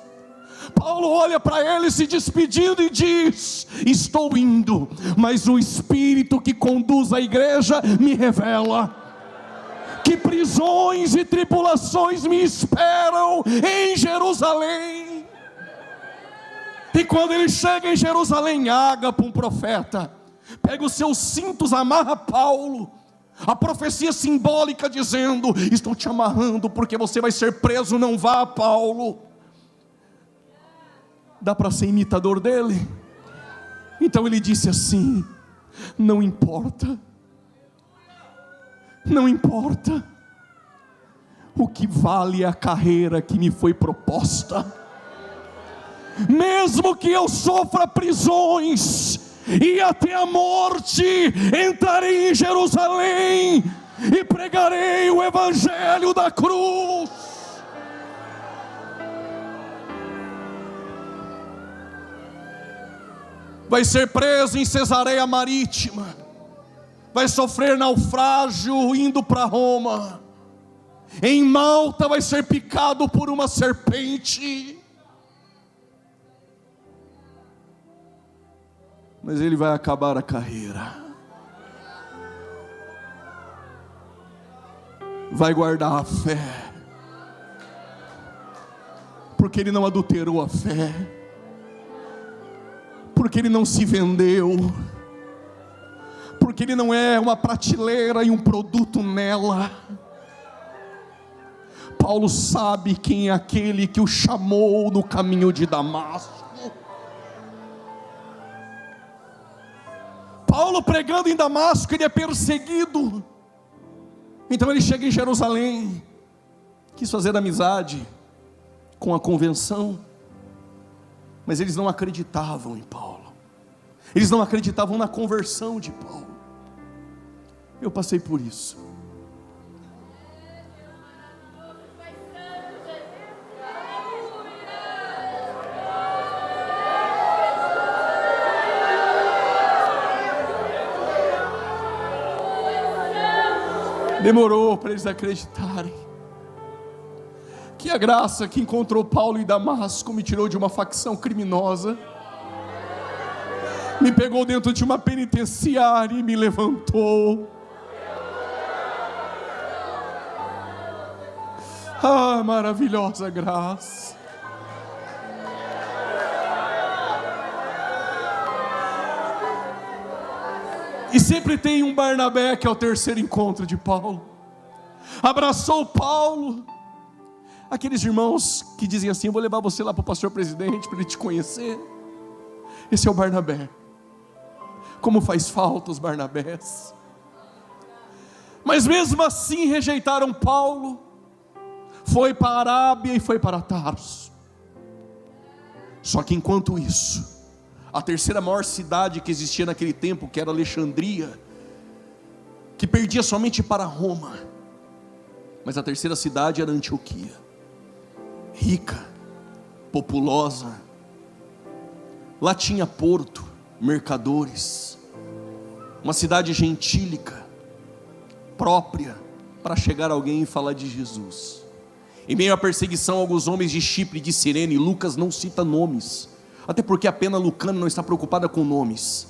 Paulo olha para ele se despedindo e diz: estou indo, mas o Espírito que conduz a igreja me revela que prisões e tribulações me esperam em Jerusalém. E quando ele chega em Jerusalém, Ágapo, um profeta, pega os seus cintos, amarra Paulo. A profecia simbólica dizendo: estou te amarrando porque você vai ser preso, não vá, Paulo. Dá para ser imitador dele? Então ele disse assim: não importa, não importa, o que vale é a carreira que me foi proposta. Mesmo que eu sofra prisões e até a morte, entrarei em Jerusalém e pregarei o evangelho da cruz. Vai ser preso em Cesareia Marítima, vai sofrer naufrágio indo para Roma. Em Malta vai ser picado por uma serpente. Mas ele vai acabar a carreira, vai guardar a fé, porque ele não adulterou a fé, porque ele não se vendeu, porque ele não é uma prateleira e um produto nela. Paulo sabe quem é aquele que o chamou no caminho de Damasco. Paulo pregando em Damasco, ele é perseguido. Então ele chega em Jerusalém, quis fazer amizade com a convenção, mas eles não acreditavam em Paulo, eles não acreditavam na conversão de Paulo. Eu passei por isso. Demorou para eles acreditarem que a graça que encontrou Paulo em Damasco me tirou de uma facção criminosa, me pegou dentro de uma penitenciária e me levantou. Ah, maravilhosa graça. E sempre tem um Barnabé, que é o terceiro encontro de Paulo. Abraçou Paulo. Aqueles irmãos que dizem assim: eu vou levar você lá para o pastor presidente para ele te conhecer. Esse é o Barnabé. Como faz falta os Barnabés. Mas mesmo assim rejeitaram Paulo. Foi para a Arábia e foi para Tarso. Só que enquanto isso, a terceira maior cidade que existia naquele tempo, que era Alexandria, que perdia somente para Roma, mas a terceira cidade era Antioquia, rica, populosa. Lá tinha porto, mercadores, uma cidade gentílica, própria para chegar alguém e falar de Jesus. Em meio à perseguição, alguns homens de Chipre e de Cirene, Lucas não cita nomes, até porque a pena lucana não está preocupada com nomes,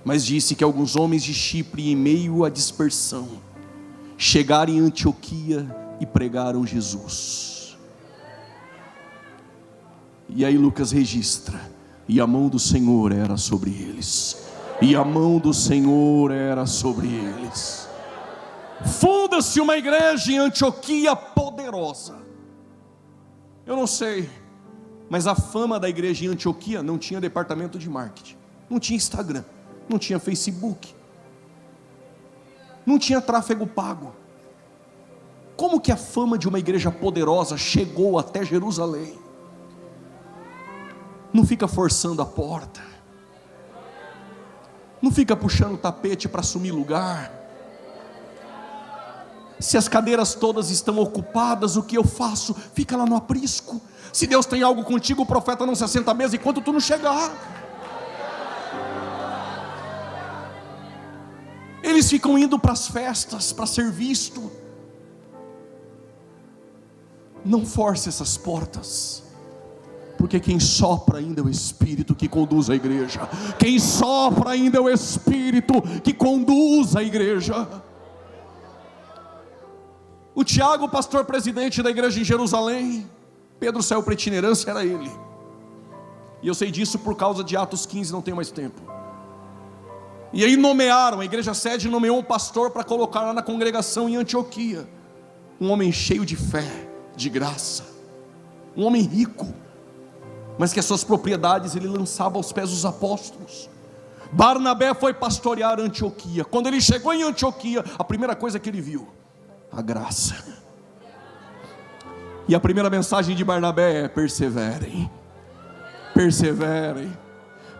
mas disse que alguns homens de Chipre, em meio à dispersão, chegaram em Antioquia e pregaram Jesus. E aí Lucas registra: e a mão do Senhor era sobre eles, e a mão do Senhor era sobre eles. Funda-se uma igreja em Antioquia poderosa. Eu não sei, mas a fama da igreja em Antioquia não tinha departamento de marketing, não tinha Instagram, não tinha Facebook, não tinha tráfego pago. Como que a fama de uma igreja poderosa chegou até Jerusalém? Não fica forçando a porta, não fica puxando o tapete para assumir lugar. Se as cadeiras todas estão ocupadas, o que eu faço? Fica lá no aprisco. Se Deus tem algo contigo, o profeta não se assenta à mesa enquanto tu não chegar. Eles ficam indo para as festas para ser visto. Não force essas portas, porque quem sopra ainda é o Espírito que conduz a igreja. Quem sopra ainda é o Espírito que conduz a igreja. O Tiago, pastor presidente da igreja em Jerusalém, Pedro saiu para itinerância, era ele. E eu sei disso por causa de Atos 15, não tenho mais tempo. E aí nomearam, a igreja sede nomeou um pastor para colocar lá na congregação em Antioquia. Um homem cheio de fé, de graça, um homem rico, mas que as suas propriedades ele lançava aos pés dos apóstolos. Barnabé foi pastorear Antioquia. Quando ele chegou em Antioquia, a primeira coisa que ele viu, a graça. E a primeira mensagem de Barnabé é: perseverem, perseverem,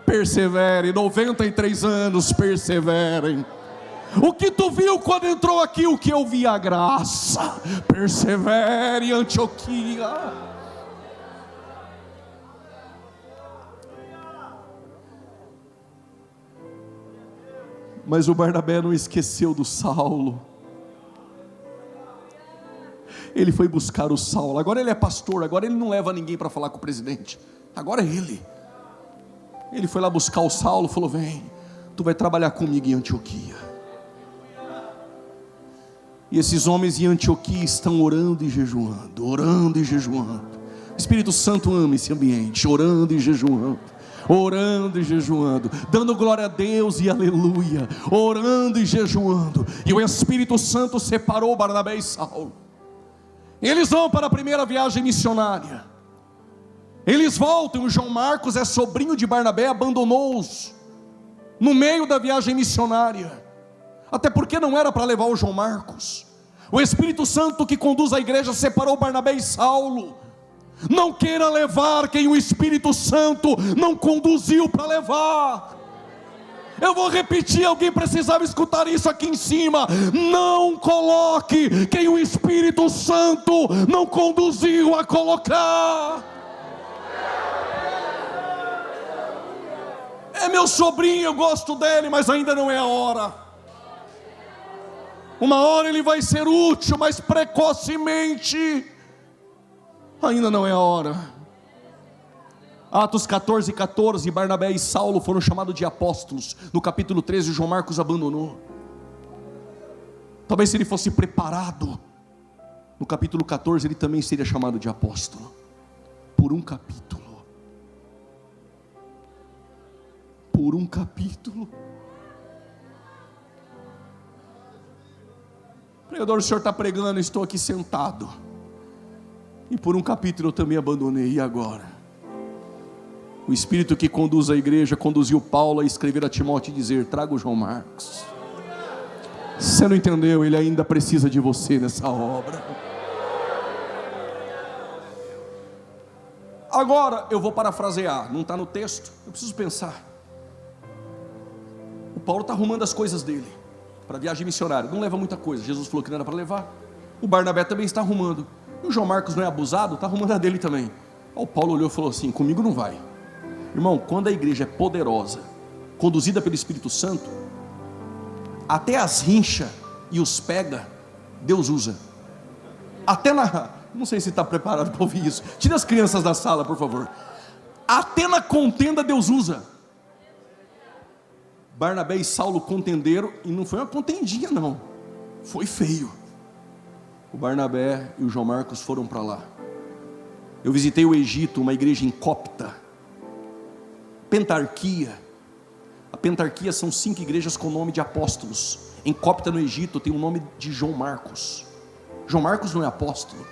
perseverem. 93 anos, perseverem. O que tu viu quando entrou aqui? O que eu vi? A graça. Persevere, Antioquia. Mas o Barnabé não esqueceu do Saulo. Ele foi buscar o Saulo. Agora ele é pastor, agora ele não leva ninguém para falar com o presidente. Agora é ele. Ele foi lá buscar o Saulo, falou: vem, tu vai trabalhar comigo em Antioquia. E esses homens em Antioquia estão orando e jejuando, orando e jejuando. O Espírito Santo ama esse ambiente, orando e jejuando, orando e jejuando, dando glória a Deus e aleluia, orando e jejuando. E o Espírito Santo separou Barnabé e Saulo. Eles vão para a primeira viagem missionária. Eles voltam. O João Marcos é sobrinho de Barnabé, abandonou-os no meio da viagem missionária, até porque não era para levar o João Marcos. O Espírito Santo que conduz a igreja separou Barnabé e Saulo. Não queira levar quem o Espírito Santo não conduziu para levar. Eu vou repetir, alguém precisava escutar isso aqui em cima. Não coloque quem o Espírito Santo não conduziu a colocar. É meu sobrinho, eu gosto dele, mas ainda não é a hora. Uma hora ele vai ser útil, mas precocemente ainda não é a hora. Atos 14:14, Barnabé e Saulo foram chamados de apóstolos. No capítulo 13, João Marcos abandonou. Talvez se ele fosse preparado, no capítulo 14 ele também seria chamado de apóstolo. Por um capítulo. Por um capítulo. Pregador, o senhor está pregando, estou aqui sentado. E por um capítulo eu também abandonei. E agora? O Espírito que conduz a igreja conduziu Paulo a escrever a Timóteo e dizer: traga o João Marcos. Você não entendeu? Ele ainda precisa de você nessa obra. Agora eu vou parafrasear, não está no texto, eu preciso pensar. O Paulo está arrumando as coisas dele para a viagem missionária, não leva muita coisa. Jesus falou que não era para levar. O Barnabé também está arrumando. E o João Marcos não é abusado, está arrumando a dele também. O Paulo olhou e falou assim: comigo não vai. Irmão, quando a igreja é poderosa, conduzida pelo Espírito Santo, até as rincha e os pega, Deus usa. Até na... Não sei se está preparado para ouvir isso. Tira as crianças da sala, por favor. Até na contenda Deus usa. Barnabé e Saulo contenderam, e não foi uma contendinha não, foi feio. O Barnabé e o João Marcos foram para lá. Eu visitei o Egito, uma igreja em Copta, Pentarquia. A Pentarquia são 5 igrejas com nome de apóstolos. Em Copta, no Egito, tem o nome de João Marcos. João Marcos não é apóstolo,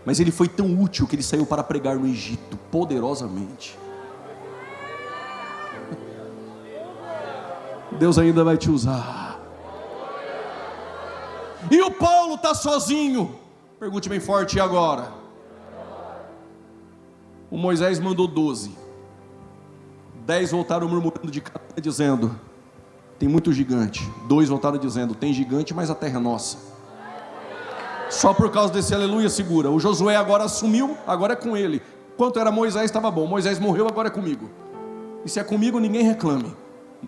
mas ele foi tão útil que ele saiu para pregar no Egito, poderosamente. Deus ainda vai te usar. E o Paulo está sozinho. Pergunte bem forte: e agora? O Moisés mandou 12. 10 voltaram murmurando de cara, dizendo: tem muito gigante. 2 voltaram dizendo: tem gigante, mas a terra é nossa. Só por causa desse aleluia segura. O Josué agora assumiu, agora é com ele. Quanto era Moisés, estava bom. Moisés morreu, agora é comigo. E se é comigo, ninguém reclame.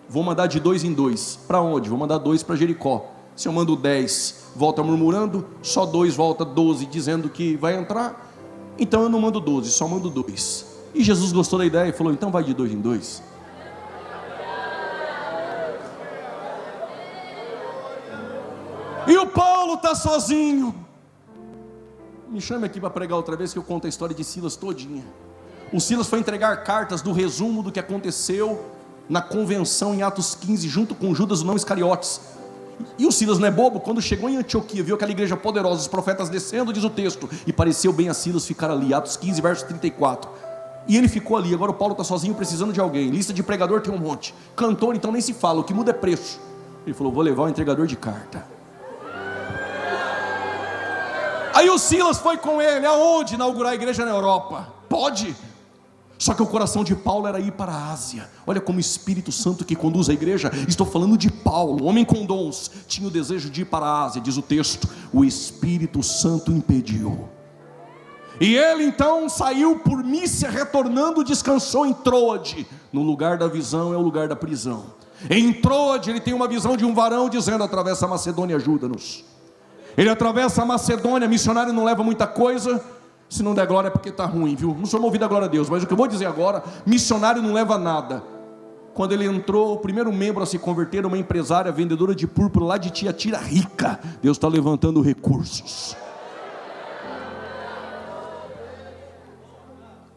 Vou mandar de 2 em 2. Para onde? Vou mandar 2 para Jericó. Se eu mando 10, volta murmurando. Só 2 volta 12, dizendo que vai entrar. Então eu não mando 12, só mando 2. E Jesus gostou da ideia e falou: então vai de 2 em 2. E o Paulo está sozinho. Me chame aqui para pregar outra vez, que eu conto a história de Silas todinha. O Silas foi entregar cartas do resumo do que aconteceu na convenção em Atos 15, junto com Judas, o não Iscariotes. E o Silas não é bobo. Quando chegou em Antioquia, viu aquela igreja poderosa, os profetas descendo, diz o texto, e pareceu bem a Silas ficar ali. Atos 15, verso 34. E ele ficou ali. Agora o Paulo está sozinho, precisando de alguém. Lista de pregador tem um monte. Cantor então nem se fala, o que muda é preço. Ele falou: vou levar o entregador de carta. Aí o Silas foi com ele. Aonde? Inaugurar a igreja na Europa. Pode. Só que o coração de Paulo era ir para a Ásia. Olha como o Espírito Santo que conduz a igreja. Estou falando de Paulo, homem com dons, tinha o desejo de ir para a Ásia. Diz o texto: o Espírito Santo impediu. E ele então saiu por Mícia, retornando, descansou em Troade. No lugar da visão é o lugar da prisão. Em Troade ele tem uma visão de um varão dizendo: atravessa a Macedônia, ajuda-nos. Ele atravessa a Macedônia. Missionário não leva muita coisa. Se não der glória é porque está ruim, viu? Não sou movido a glória a Deus, mas o que eu vou dizer agora: missionário não leva nada. Quando ele entrou, o primeiro membro a se converter, uma empresária vendedora de púrpura lá de Tiatira, rica. Deus está levantando recursos.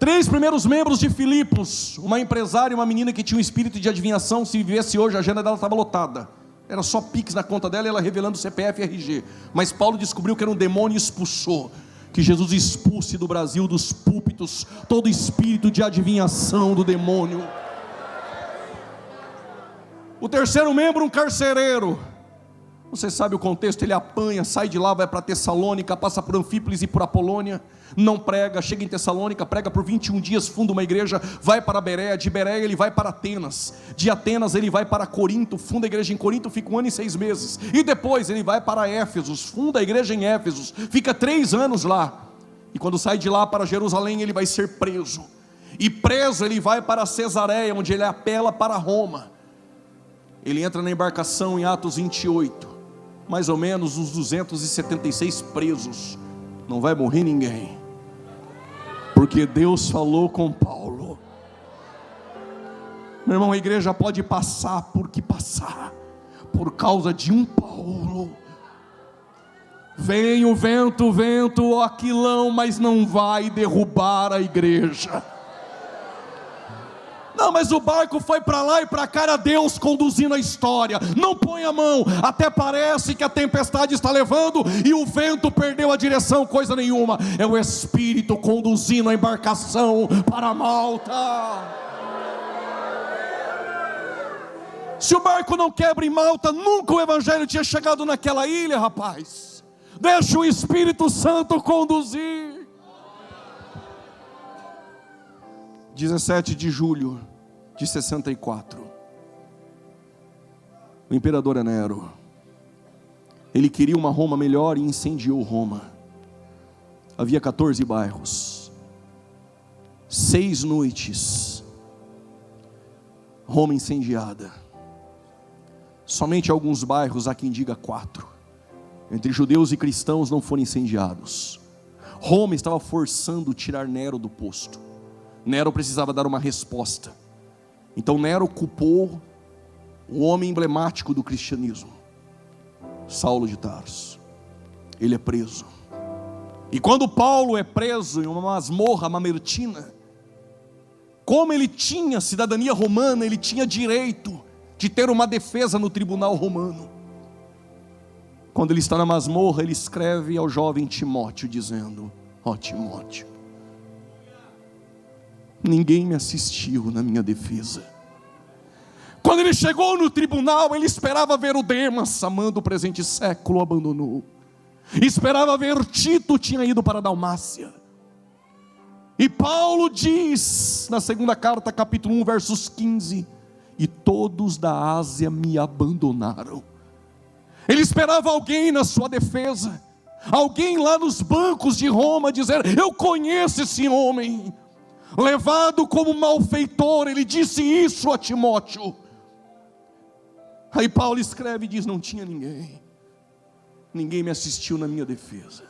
3 primeiros membros de Filipos, uma empresária e uma menina que tinha um espírito de adivinhação. Se vivesse hoje, a agenda dela estava lotada. Era só Pix na conta dela e ela revelando CPF e RG. Mas Paulo descobriu que era um demônio e expulsou. Que Jesus expulse do Brasil, dos púlpitos, todo espírito de adivinhação do demônio. O terceiro membro, um carcereiro. Você sabe o contexto, ele apanha, sai de lá, vai para Tessalônica, passa por Anfípolis e por Apolônia. Não prega, chega em Tessalônica, prega por 21 dias, funda uma igreja, vai para Bereia, de Bereia ele vai para Atenas, de Atenas ele vai para Corinto, funda a igreja em Corinto, fica 1 ano e 6 meses, e depois ele vai para Éfesos, funda a igreja em Éfesos, fica 3 anos lá, e quando sai de lá para Jerusalém ele vai ser preso, e preso ele vai para Cesareia, onde ele apela para Roma. Ele entra na embarcação em Atos 28, mais ou menos uns 276 presos, não vai morrer ninguém, porque Deus falou com Paulo. Meu irmão, a igreja pode passar por que passar, por causa de um Paulo. Vem o vento, o aquilão, mas não vai derrubar a igreja. Não, mas o barco foi para lá e para cá, era Deus conduzindo a história. Não põe a mão, até parece que a tempestade está levando e o vento perdeu a direção, coisa nenhuma. É o Espírito conduzindo a embarcação para Malta. Se o barco não quebra em Malta, nunca o Evangelho tinha chegado naquela ilha, rapaz. Deixa o Espírito Santo conduzir. 17 de julho de 64, o imperador Nero, ele queria uma Roma melhor e incendiou Roma. Havia 14 bairros, 6 noites, Roma incendiada. Somente alguns bairros, há quem diga 4, entre judeus e cristãos, não foram incendiados. Roma estava forçando tirar Nero do posto. Nero precisava dar uma resposta. Então Nero culpou o homem emblemático do cristianismo, Saulo de Tarso. Ele é preso. E quando Paulo é preso em uma masmorra mamertina, como ele tinha cidadania romana, ele tinha direito de ter uma defesa no tribunal romano. Quando ele está na masmorra, ele escreve ao jovem Timóteo dizendo: ó Timóteo, ninguém me assistiu na minha defesa. Quando ele chegou no tribunal, ele esperava ver o Demas, amando o presente século, abandonou. esperava ver Tito, tinha ido para a Dalmácia. E Paulo diz, na segunda carta, capítulo 1, versos 15: e todos da Ásia me abandonaram. Ele esperava alguém na sua defesa, alguém lá nos bancos de Roma dizer: eu conheço esse homem. Levado como malfeitor, ele disse isso a Timóteo. Aí Paulo escreve e diz: não tinha ninguém, ninguém me assistiu na minha defesa.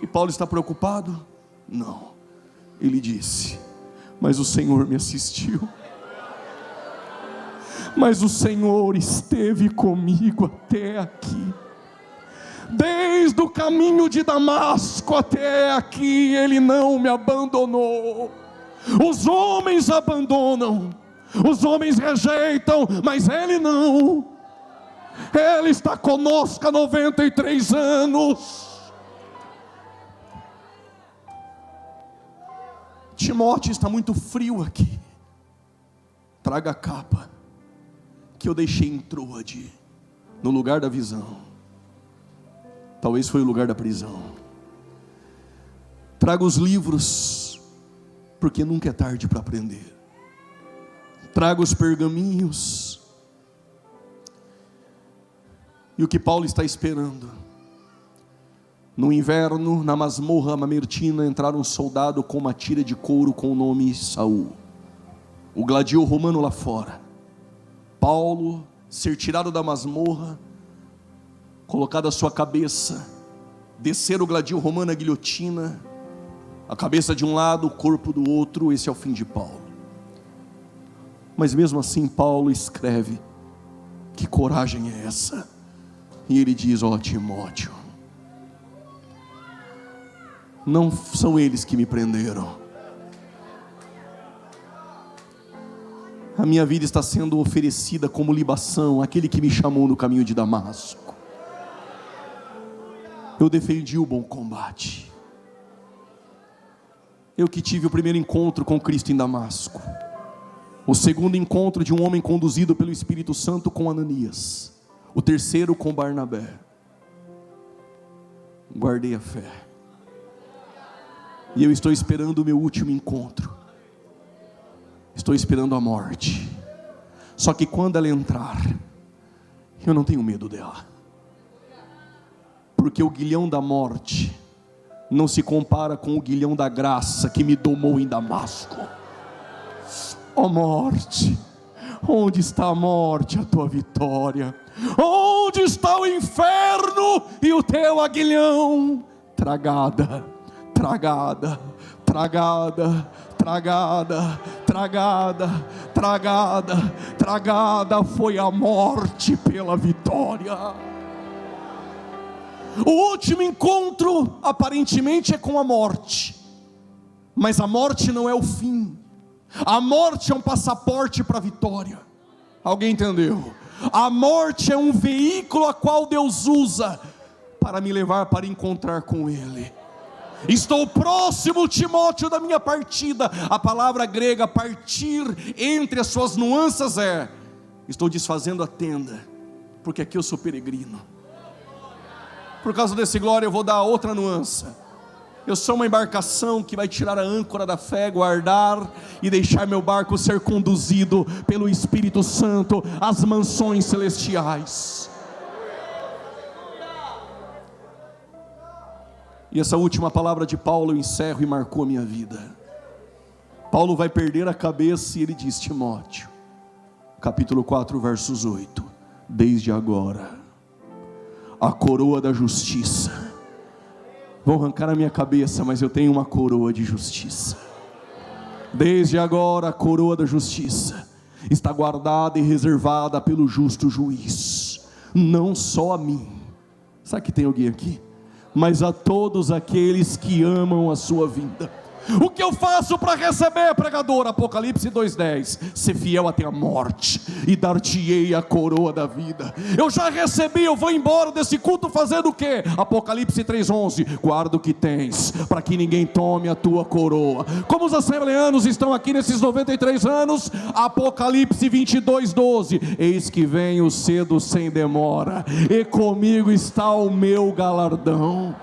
E Paulo está preocupado? Não. Ele disse: mas o Senhor me assistiu, mas o Senhor esteve comigo até aqui. Desde o caminho de Damasco até aqui, Ele não me abandonou. Os homens abandonam, os homens rejeitam, mas Ele não. Ele está conosco há 93 anos. Timóteo está muito frio aqui. Traga a capa que eu deixei em Troade, no lugar da visão. Talvez foi o lugar da prisão. Traga os livros, porque nunca é tarde para aprender. Traga os pergaminhos. E o que Paulo está esperando? No inverno, na masmorra mamertina, entraram um soldado com uma tira de couro com o nome Saul, o gladiador romano lá fora. Paulo, ser tirado da masmorra, colocado a sua cabeça, descer o gladiador romano, a guilhotina, a cabeça de um lado, o corpo do outro. Esse é o fim de Paulo. Mas mesmo assim Paulo escreve: que coragem é essa? E ele diz: ó Timóteo, não são eles que me prenderam. A minha vida está sendo oferecida como libação àquele que me chamou no caminho de Damasco. Eu defendi o bom combate. Eu que tive o primeiro encontro com Cristo em Damasco, o segundo encontro de um homem conduzido pelo Espírito Santo com Ananias, o terceiro com Barnabé. Guardei a fé, e eu estou esperando o meu último encontro. Estou esperando a morte. Só que quando ela entrar, eu não tenho medo dela, porque o guilhão da morte não se compara com o guilhão da graça que me domou em Damasco. Ó morte, onde está a morte, a tua vitória? Onde está o inferno e o teu aguilhão? Tragada, tragada, tragada, tragada, tragada, tragada, tragada foi a morte pela vitória. O último encontro aparentemente é com a morte, mas a morte não é o fim. A morte é um passaporte para a vitória. Alguém entendeu? A morte é um veículo a qual Deus usa para me levar para encontrar com Ele. Estou próximo, Timóteo, da minha partida. A palavra grega partir, entre as suas nuances, estou desfazendo a tenda, porque aqui eu sou peregrino. Por causa desse glória eu vou dar outra nuance. Eu sou uma embarcação que vai tirar a âncora da fé, guardar e deixar meu barco ser conduzido pelo Espírito Santo às mansões celestiais. E essa última palavra de Paulo eu encerro e marcou a minha vida. Paulo vai perder a cabeça e ele diz: Timóteo, capítulo 4, versos 8: desde agora a coroa da justiça, vão arrancar a minha cabeça, mas eu tenho uma coroa de justiça. Desde agora a coroa da justiça está guardada e reservada pelo justo juiz, não só a mim. Sabe que tem alguém aqui? Mas a todos aqueles que amam a sua vinda. O que eu faço para receber, pregador? Apocalipse 2:10. Ser fiel até a morte, e dar-te-ei a coroa da vida. Eu já recebi, eu vou embora desse culto fazendo o quê? Apocalipse 3:11. Guarda o que tens, para que ninguém tome a tua coroa. Como os assembleanos estão aqui nesses 93 anos, Apocalipse 22:12. Eis que venho cedo sem demora, e comigo está o meu galardão.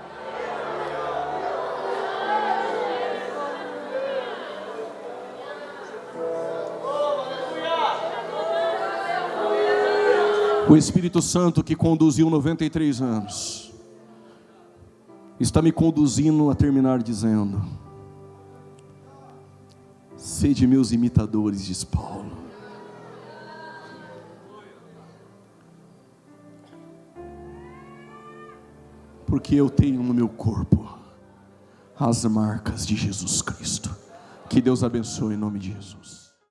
O Espírito Santo que conduziu 93 anos, está me conduzindo a terminar dizendo: sede meus imitadores, diz Paulo. Porque eu tenho no meu corpo as marcas de Jesus Cristo. Que Deus abençoe em nome de Jesus.